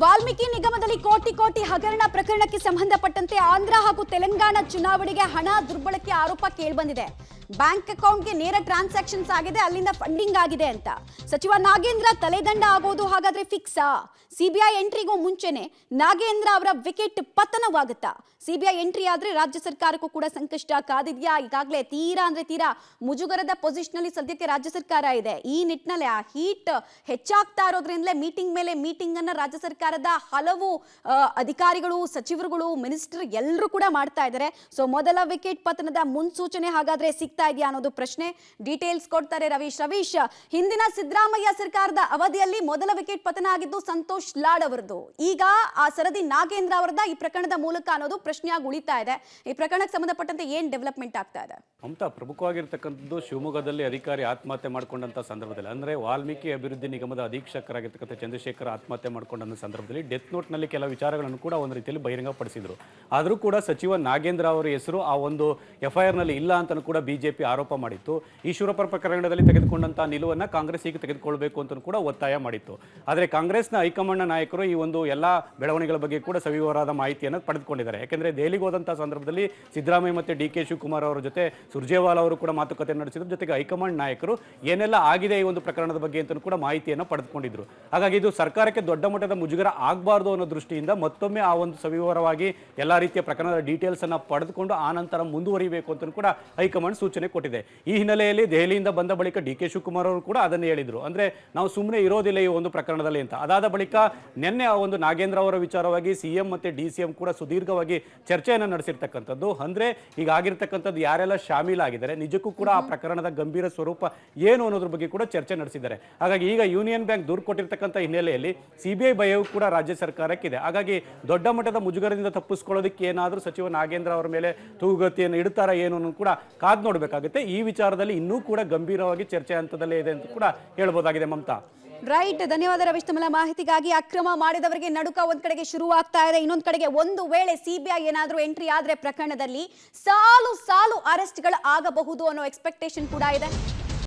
ವಾಲ್ಮೀಕಿ ನಿಗಮದಲ್ಲಿ ಕೋಟಿ ಕೋಟಿ ಹಗರಣ ಪ್ರಕರಣಕ್ಕೆ ಸಂಬಂಧಪಟ್ಟಂತೆ ಆಂಧ್ರ ಹಾಗೂ ತೆಲಂಗಾಣ ಚುನಾವಣೆಗೆ ಹಣ ದುರ್ಬಳಕೆ ಆರೋಪ ಕೇಳಿಬಂದಿದೆ. ಬ್ಯಾಂಕ್ ಅಕೌಂಟ್ಗೆ ನೇರ ಟ್ರಾನ್ಸಾಕ್ಷನ್ಸ್ ಆಗಿದೆ, ಅಲ್ಲಿಂದ ಫಂಡಿಂಗ್ ಆಗಿದೆ ಅಂತ ಸಚಿವ ನಾಗೇಂದ್ರ ತಲೆದಂಡ ಆಗೋದು ಹಾಗಾದ್ರೆ ಫಿಕ್ಸಾ? ಸಿಬಿಐ ಎಂಟ್ರಿಗೂ ಮುಂಚೆನೆ ನಾಗೇಂದ್ರ ಅವರ ವಿಕೆಟ್ ಪತನವಾಗುತ್ತಾ? ಸಿಬಿಐ ಎಂಟ್ರಿ ಆದ್ರೆ ರಾಜ್ಯ ಸರ್ಕಾರಕ್ಕೂ ಕೂಡ ಸಂಕಷ್ಟ ಕಾದಿದ್ಯಾ? ಈಗಾಗಲೇ ತೀರಾ ಮುಜುಗರದ ಪೊಸಿಷನ್ ಅಲ್ಲಿ ಸದ್ಯಕ್ಕೆ ರಾಜ್ಯ ಸರ್ಕಾರ ಇದೆ. ಈ ನಿಟ್ಟಿನಲ್ಲಿ ಆ ಹೀಟ್ ಹೆಚ್ಚಾಗ್ತಾ ಇರೋದ್ರಿಂದಲೇ ಮೀಟಿಂಗ್ ಮೇಲೆ ಮೀಟಿಂಗ್ ಅನ್ನ ರಾಜ್ಯ ಸರ್ಕಾರದ ಹಲವು ಅಧಿಕಾರಿಗಳು, ಸಚಿವರುಗಳು, ಮಿನಿಸ್ಟರ್ ಎಲ್ಲರೂ ಕೂಡ ಮಾಡ್ತಾ ಇದ್ದಾರೆ. ಸೊ ಮೊದಲ ವಿಕೆಟ್ ಪತನದ ಮುನ್ಸೂಚನೆ ಹಾಗಾದ್ರೆ ಸಿಗ್ತಾ ಇದೆಯಾ ಅನ್ನೋದು ಪ್ರಶ್ನೆ. ಡೀಟೇಲ್ಸ್ ಕೊಡ್ತಾರೆ ರವೀಶ್. ಹಿಂದಿನ ಸಿದ್ದರಾಮಯ್ಯ ಸರ್ಕಾರದ ಅವಧಿಯಲ್ಲಿ ಮೊದಲ ವಿಕೆಟ್ ಪತನ ಆಗಿದ್ದು ಸಂತೋಷ್ ಲಾಡ್ ಅವರದು. ಈಗ ಆ ಸರದಿ ನಾಗೇಂದ್ರ ಅವರದ ಈ ಪ್ರಕರಣದ ಮೂಲಕ ಅನ್ನೋದು ಪ್ರಶ್ನೆಯಾಗಿ ಉಳಿತಾ ಇದೆ. ಈ ಪ್ರಕರಣಕ್ಕೆ ಸಂಬಂಧಪಟ್ಟಂತೆ ಏನ್ ಡೆವಲಪ್ಮೆಂಟ್ ಆಗ್ತಾ ಇದೆ? ಮಮತಾ, ಪ್ರಮುಖವಾಗಿರ್ತಕ್ಕಂಥದ್ದು ಶಿವಮೊಗ್ಗದಲ್ಲಿ ಅಧಿಕಾರಿ ಆತ್ಮಹತ್ಯೆ ಮಾಡಿಕೊಂಡಂತ ಸಂದರ್ಭದಲ್ಲಿ, ಅಂದ್ರೆ ವಾಲ್ಮೀಕಿ ಅಭಿವೃದ್ಧಿ ನಿಗಮದ ಅಧೀಕ್ಷಕರಾಗಿರ್ತಕ್ಕಂಥ ಚಂದ್ರಶೇಖರ್ ಆತ್ಮಹತ್ಯೆ ಮಾಡಿಕೊಂಡ ಸಂದರ್ಭದಲ್ಲಿ ಡೆತ್ ನೋಟ್ ನಲ್ಲಿ ಕೆಲ ವಿಚಾರಗಳನ್ನು ಕೂಡ ಒಂದು ರೀತಿಯಲ್ಲಿ ಬಹಿರಂಗಪಡಿಸಿದ್ರು. ಆದರೂ ಕೂಡ ಸಚಿವ ನಾಗೇಂದ್ರ ಅವರ ಹೆಸರು ಆ ಒಂದು FIR ನಲ್ಲಿ ಇಲ್ಲ ಅಂತ ಕೂಡ ಬಿಜೆಪಿ ಆರೋಪ ಮಾಡಿತ್ತು. ಈಶ್ವರಪ್ಪ ಪ್ರಕರಣದಲ್ಲಿ ತೆಗೆದುಕೊಂಡಂತಹ ನಿಲುವನ್ನ ಕಾಂಗ್ರೆಸ್ ಈಗ ತೆಗೆದುಕೊಳ್ಬೇಕು ಅಂತ ಕೂಡ ಒತ್ತಾಯ ಮಾಡಿತ್ತು. ಆದರೆ ಕಾಂಗ್ರೆಸ್ನ ಹೈಕಮಾಂಡ್ ನಾಯಕರು ಈ ಒಂದು ಎಲ್ಲಾ ಬೆಳವಣಿಗೆಗಳ ಬಗ್ಗೆ ಕೂಡ ಸವಿವರವಾದ ಮಾಹಿತಿಯನ್ನು ಪಡೆದುಕೊಂಡಿದ್ದಾರೆ. ಯಾಕೆಂದ್ರೆ ದೆಹಲಿಗೆ ಹೋದಂತಹ ಸಂದರ್ಭದಲ್ಲಿ ಸಿದ್ದರಾಮಯ್ಯ ಮತ್ತೆ DK ಶಿವಕುಮಾರ್ ಅವರ ಜೊತೆ ಸುರ್ಜೇವಾಲಾ ಅವರು ಕೂಡ ಮಾತುಕತೆ ನಡೆಸಿದ್ರು. ಜೊತೆಗೆ ಹೈಕಮಾಂಡ್ ನಾಯಕರು ಏನೆಲ್ಲ ಆಗಿದೆ ಈ ಒಂದು ಪ್ರಕರಣದ ಬಗ್ಗೆ ಅಂತ ಕೂಡ ಮಾಹಿತಿಯನ್ನು ಪಡೆದುಕೊಂಡಿದ್ರು. ಹಾಗಾಗಿ ಇದು ಸರ್ಕಾರಕ್ಕೆ ದೊಡ್ಡ ಮಟ್ಟದ ಮುಜುಗರ ಆಗಬಾರ್ದು ಅನ್ನೋ ದೃಷ್ಟಿಯಿಂದ ಮತ್ತೊಮ್ಮೆ ಆ ಒಂದು ಸವಿವರವಾಗಿ ಎಲ್ಲಾ ರೀತಿಯ ಪ್ರಕರಣದ ಡೀಟೇಲ್ಸ್ ಅನ್ನ ಪಡೆದುಕೊಂಡು ಆ ನಂತರ ಮುಂದುವರಿಬೇಕು ಅಂತ ಕೂಡ ಹೈಕಮಾಂಡ್ ಸೂಚನೆ ಕೊಟ್ಟಿದೆ. ಈ ಹಿನ್ನೆಲೆಯಲ್ಲಿ ದೆಹಲಿಯಿಂದ ಬಂದ ಬಳಿಕ DK ಶಿವಕುಮಾರ್ ಅವರು ಕೂಡ ಅದನ್ನು ಹೇಳಿದ್ರು. ಅಂದ್ರೆ ನಾವು ಸುಮ್ಮನೆ ಇರೋದಿಲ್ಲ ಈ ಒಂದು ಪ್ರಕರಣದಲ್ಲಿ ಅಂತ. ಅದಾದ ಬಳಿಕ ನಿನ್ನೆ ಆ ಒಂದು ನಾಗೇಂದ್ರ ಅವರ ವಿಚಾರವಾಗಿ CM ಮತ್ತೆ DCM ಕೂಡ ಸುದೀರ್ಘವಾಗಿ ಚರ್ಚೆಯನ್ನು ನಡೆಸಿರ್ತಕ್ಕಂಥದ್ದು. ಅಂದ್ರೆ ಈಗ ಆಗಿರ್ತಕ್ಕಂಥದ್ದು ಯಾರೆಲ್ಲ ಶಾಮೀಲಾಗಿದ್ದಾರೆ, ನಿಜಕ್ಕೂ ಕೂಡ ಆ ಪ್ರಕರಣದ ಗಂಭೀರ ಸ್ವರೂಪ ಏನು ಅನ್ನೋದ್ರ ಬಗ್ಗೆ ಕೂಡ ಚರ್ಚೆ ನಡೆಸಿದ್ದಾರೆ. ಹಾಗಾಗಿ ಈಗ ಯೂನಿಯನ್ ಬ್ಯಾಂಕ್ ದೂರು ಕೊಟ್ಟಿರ್ತಕ್ಕಂಥ ಹಿನ್ನೆಲೆಯಲ್ಲಿ CBI ಭಯವೂ ಕೂಡ ರಾಜ್ಯ ಸರ್ಕಾರಕ್ಕಿದೆ. ಹಾಗಾಗಿ ದೊಡ್ಡ ಮಟ್ಟದ ಮುಜುಗರದಿಂದ ತಪ್ಪಿಸ್ಕೊಳ್ಳೋದಕ್ಕೆ ಏನಾದರೂ ಸಚಿವ ನಾಗೇಂದ್ರ ಅವರ ಮೇಲೆ ತೂಗುಗತಿಯನ್ನು ಇಡ್ತಾರ ಏನು ಅನ್ನೋದು ಕೂಡ ಕಾದ್ ನೋಡಬೇಕಾಗುತ್ತೆ. ಈ ವಿಚಾರದಲ್ಲಿ ಇನ್ನೂ ಕೂಡ ಗಂಭೀರವಾಗಿ ಚರ್ಚೆ ಹಂತದಲ್ಲೇ ಇದೆ ಅಂತ ಕೂಡ ಹೇಳ್ಬೋದಾಗಿದೆ. ಮಮತಾ, ರೈಟ್, ಧನ್ಯವಾದ ರವೀಶ್ ತಮ್ಮ ಮಾಹಿತಿಗಾಗಿ. ಅಕ್ರಮ ಮಾಡಿದವರಿಗೆ ನಡುಕ ಒಂದ್ ಕಡೆಗೆ ಶುರು ಆಗ್ತಾ ಇದೆ, ಇನ್ನೊಂದ್ ಕಡೆಗೆ ಒಂದು ವೇಳೆ CBI ಏನಾದ್ರೂ ಎಂಟ್ರಿ ಆದ್ರೆ ಪ್ರಕರಣದಲ್ಲಿ ಸಾಲು ಅರೆಸ್ಟ್ಗಳು ಆಗಬಹುದು ಅನ್ನೋ ಎಕ್ಸ್ಪೆಕ್ಟೇಷನ್ ಕೂಡ ಇದೆ.